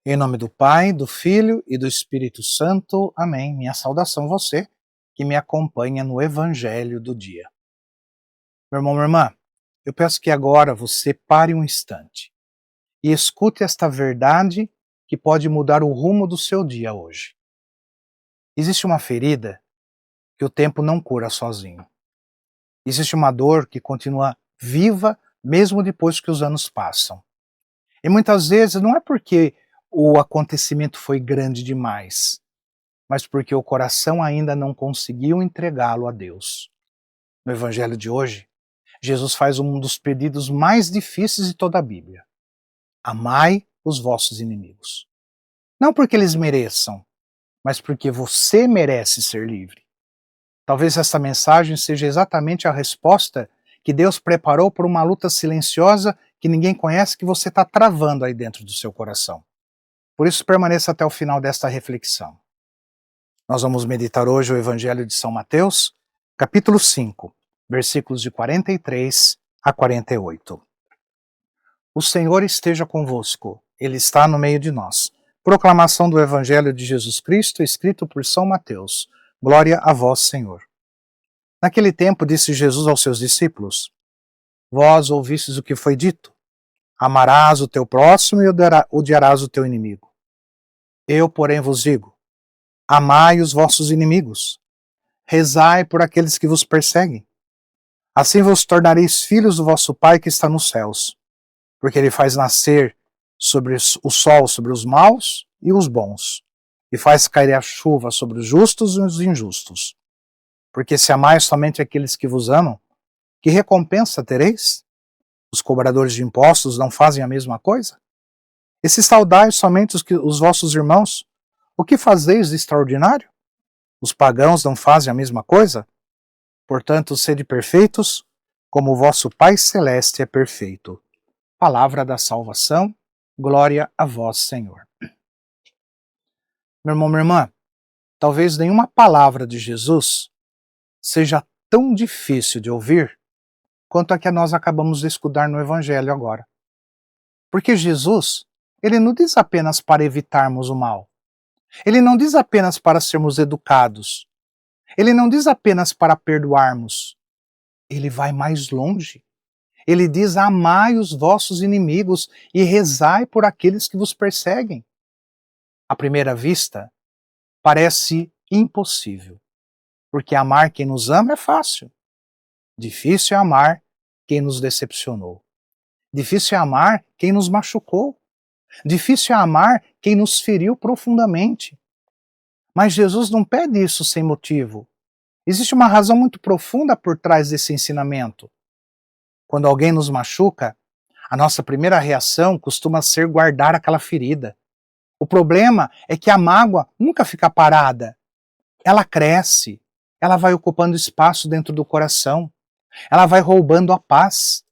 Em nome do Pai, do Filho e do Espírito Santo. Amém. Minha saudação a você que me acompanha no Evangelho do dia. Meu irmão, minha irmã, eu peço que agora você pare um instante e escute esta verdade que pode mudar o rumo do seu dia hoje. Existe uma ferida que o tempo não cura sozinho. Existe uma dor que continua viva mesmo depois que os anos passam. E muitas vezes não é porque o acontecimento foi grande demais, mas porque o coração ainda não conseguiu entregá-lo a Deus. No Evangelho de hoje, Jesus faz um dos pedidos mais difíceis de toda a Bíblia: amai os vossos inimigos. Não porque eles mereçam, mas porque você merece ser livre. Talvez essa mensagem seja exatamente a resposta que Deus preparou para uma luta silenciosa que ninguém conhece, que você está travando aí dentro do seu coração. Por isso, permaneça até o final desta reflexão. Nós vamos meditar hoje o Evangelho de São Mateus, capítulo 5, versículos de 43 a 48. O Senhor esteja convosco, Ele está no meio de nós. Proclamação do Evangelho de Jesus Cristo, escrito por São Mateus. Glória a vós, Senhor. Naquele tempo disse Jesus aos seus discípulos: Vós ouvistes o que foi dito: amarás o teu próximo e odiarás o teu inimigo. Eu, porém, vos digo: amai os vossos inimigos, rezai por aqueles que vos perseguem. Assim vos tornareis filhos do vosso Pai que está nos céus, porque Ele faz nascer sobre o sol sobre os maus e os bons, e faz cair a chuva sobre os justos e os injustos. Porque se amais somente aqueles que vos amam, que recompensa tereis? Os cobradores de impostos não fazem a mesma coisa? E se saudais somente os vossos irmãos, o que fazeis de extraordinário? Os pagãos não fazem a mesma coisa? Portanto, sede perfeitos, como o vosso Pai Celeste é perfeito. Palavra da salvação, glória a vós, Senhor. Meu irmão, minha irmã, talvez nenhuma palavra de Jesus seja tão difícil de ouvir quanto a que nós acabamos de estudar no Evangelho agora. Porque Jesus, Ele não diz apenas para evitarmos o mal. Ele não diz apenas para sermos educados. Ele não diz apenas para perdoarmos. Ele vai mais longe. Ele diz: amai os vossos inimigos e rezai por aqueles que vos perseguem. À primeira vista, parece impossível, porque amar quem nos ama é fácil. Difícil é amar quem nos decepcionou. Difícil é amar quem nos machucou. Difícil é amar quem nos feriu profundamente. Mas Jesus não pede isso sem motivo. Existe uma razão muito profunda por trás desse ensinamento. Quando alguém nos machuca, a nossa primeira reação costuma ser guardar aquela ferida. O problema é que a mágoa nunca fica parada. Ela cresce, ela vai ocupando espaço dentro do coração, ela vai roubando a paz,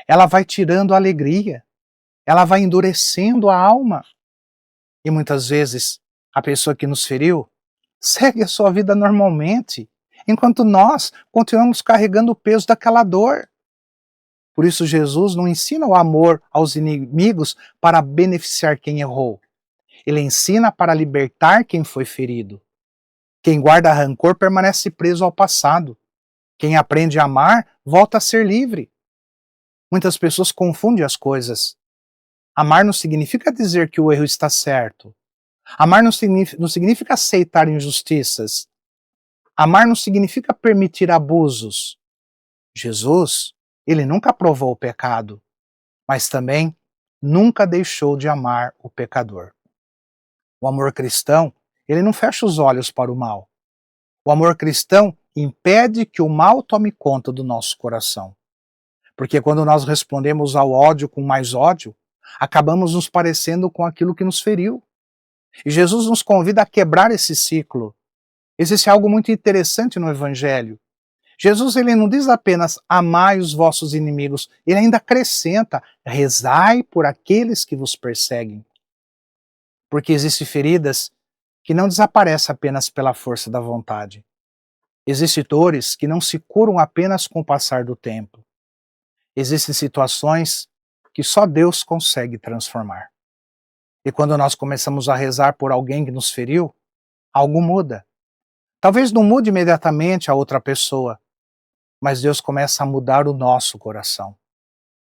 ela vai tirando a alegria, ela vai endurecendo a alma. E muitas vezes a pessoa que nos feriu segue a sua vida normalmente, enquanto nós continuamos carregando o peso daquela dor. Por isso Jesus não ensina o amor aos inimigos para beneficiar quem errou. Ele ensina para libertar quem foi ferido. Quem guarda rancor permanece preso ao passado. Quem aprende a amar volta a ser livre. Muitas pessoas confundem as coisas. Amar não significa dizer que o erro está certo. Amar não significa aceitar injustiças. Amar não significa permitir abusos. Jesus, Ele nunca aprovou o pecado, mas também nunca deixou de amar o pecador. O amor cristão, ele não fecha os olhos para o mal. O amor cristão impede que o mal tome conta do nosso coração. Porque quando nós respondemos ao ódio com mais ódio, acabamos nos parecendo com aquilo que nos feriu. E Jesus nos convida a quebrar esse ciclo. Existe algo muito interessante no Evangelho. Jesus, ele não diz apenas amai os vossos inimigos, ele ainda acrescenta: rezai por aqueles que vos perseguem. Porque existem feridas que não desaparecem apenas pela força da vontade. Existem dores que não se curam apenas com o passar do tempo. Existem situações que só Deus consegue transformar. E quando nós começamos a rezar por alguém que nos feriu, algo muda. Talvez não mude imediatamente a outra pessoa, mas Deus começa a mudar o nosso coração.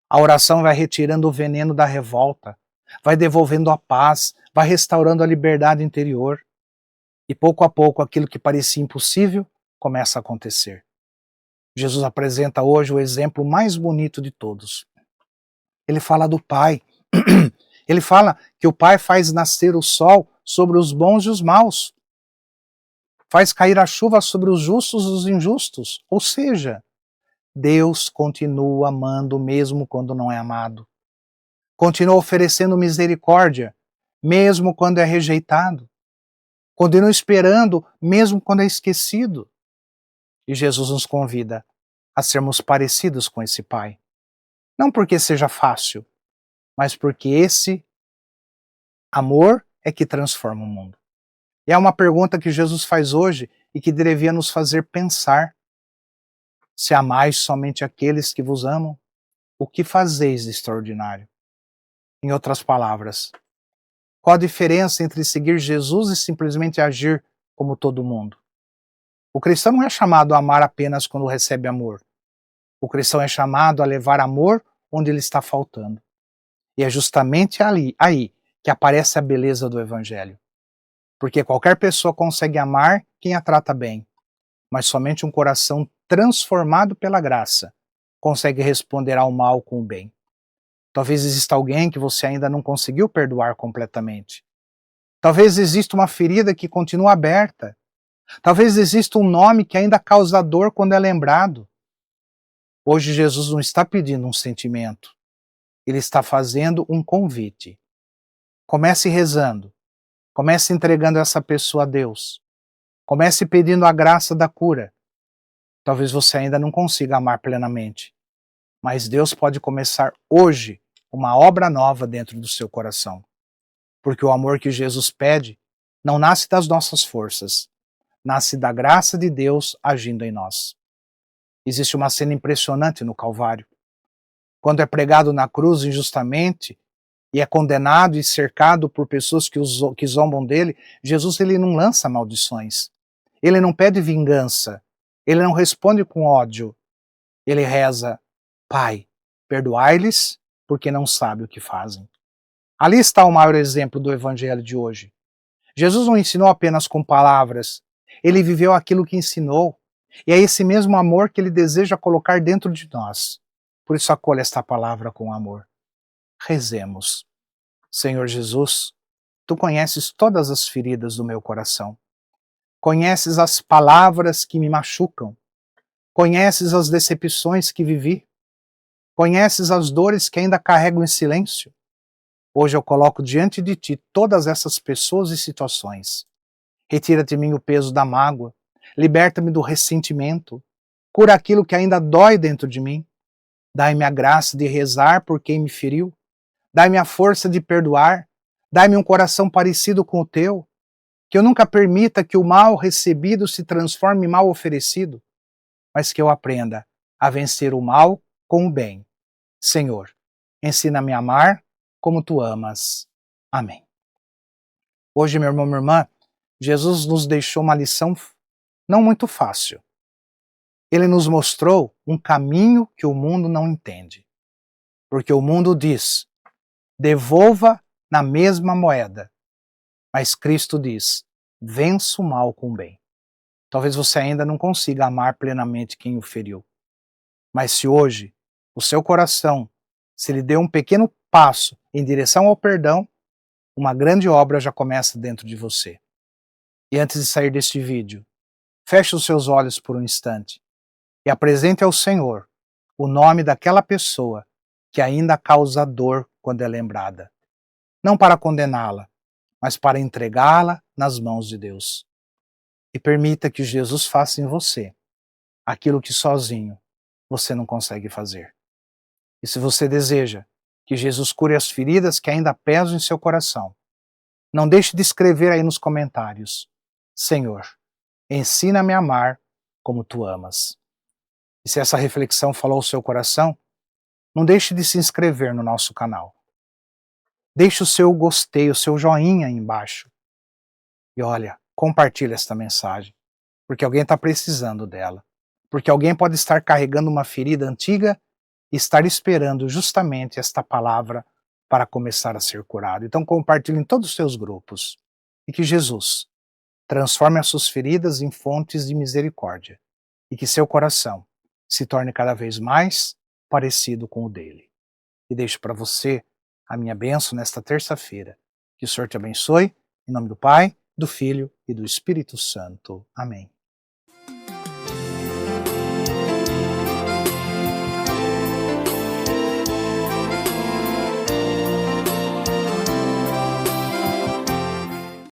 A oração vai retirando o veneno da revolta, vai devolvendo a paz, vai restaurando a liberdade interior. E pouco a pouco aquilo que parecia impossível começa a acontecer. Jesus apresenta hoje o exemplo mais bonito de todos. Ele fala do Pai. Ele fala que o Pai faz nascer o sol sobre os bons e os maus. Faz cair a chuva sobre os justos e os injustos. Ou seja, Deus continua amando mesmo quando não é amado. Continua oferecendo misericórdia, mesmo quando é rejeitado. Continua esperando, mesmo quando é esquecido. E Jesus nos convida a sermos parecidos com esse Pai. Não porque seja fácil, mas porque esse amor é que transforma o mundo. E é uma pergunta que Jesus faz hoje e que devia nos fazer pensar. Se amais somente aqueles que vos amam, o que fazeis de extraordinário? Em outras palavras, qual a diferença entre seguir Jesus e simplesmente agir como todo mundo? O cristão não é chamado a amar apenas quando recebe amor. O cristão é chamado a levar amor onde ele está faltando. E é justamente aí que aparece a beleza do Evangelho. Porque qualquer pessoa consegue amar quem a trata bem, mas somente um coração transformado pela graça consegue responder ao mal com o bem. Talvez exista alguém que você ainda não conseguiu perdoar completamente. Talvez exista uma ferida que continua aberta. Talvez exista um nome que ainda causa dor quando é lembrado. Hoje Jesus não está pedindo um sentimento. Ele está fazendo um convite. Comece rezando. Comece entregando essa pessoa a Deus. Comece pedindo a graça da cura. Talvez você ainda não consiga amar plenamente, mas Deus pode começar hoje uma obra nova dentro do seu coração. Porque o amor que Jesus pede não nasce das nossas forças, nasce da graça de Deus agindo em nós. Existe uma cena impressionante no Calvário. Quando é pregado na cruz injustamente e é condenado e cercado por pessoas que zombam dele, Jesus ele não lança maldições. Ele não pede vingança. Ele não responde com ódio. Ele reza: Pai, perdoai-lhes, porque não sabem o que fazem. Ali está o maior exemplo do Evangelho de hoje. Jesus não ensinou apenas com palavras. Ele viveu aquilo que ensinou. E é esse mesmo amor que ele deseja colocar dentro de nós. Por isso acolha esta palavra com amor. Rezemos. Senhor Jesus, Tu conheces todas as feridas do meu coração. Conheces as palavras que me machucam. Conheces as decepções que vivi. Conheces as dores que ainda carrego em silêncio. Hoje eu coloco diante de Ti todas essas pessoas e situações. Retira de mim o peso da mágoa. Liberta-me do ressentimento. Cura aquilo que ainda dói dentro de mim. Dai-me a graça de rezar por quem me feriu. Dai-me a força de perdoar. Dai-me um coração parecido com o Teu. Que eu nunca permita que o mal recebido se transforme em mal oferecido, mas que eu aprenda a vencer o mal com o bem. Senhor, ensina-me a amar como Tu amas. Amém. Hoje, meu irmão, minha irmã, Jesus nos deixou uma lição não muito fácil. Ele nos mostrou um caminho que o mundo não entende. Porque o mundo diz: devolva na mesma moeda. Mas Cristo diz: vença o mal com o bem. Talvez você ainda não consiga amar plenamente quem o feriu. Mas se hoje o seu coração se lhe deu um pequeno passo em direção ao perdão, uma grande obra já começa dentro de você. E antes de sair deste vídeo, feche os seus olhos por um instante e apresente ao Senhor o nome daquela pessoa que ainda causa dor quando é lembrada. Não para condená-la, mas para entregá-la nas mãos de Deus. E permita que Jesus faça em você aquilo que sozinho você não consegue fazer. E se você deseja que Jesus cure as feridas que ainda pesam em seu coração, não deixe de escrever aí nos comentários: Senhor, ensina-me a amar como Tu amas. E se essa reflexão falou ao seu coração, não deixe de se inscrever no nosso canal. Deixe o seu gostei, o seu joinha aí embaixo. E olha, compartilhe esta mensagem, porque alguém está precisando dela. Porque alguém pode estar carregando uma ferida antiga e estar esperando justamente esta palavra para começar a ser curado. Então compartilhe em todos os seus grupos. E que Jesus transforme as suas feridas em fontes de misericórdia. E que seu coração se torne cada vez mais parecido com o dele. E deixo para você a minha bênção nesta terça-feira. Que o Senhor te abençoe, em nome do Pai, do Filho e do Espírito Santo. Amém.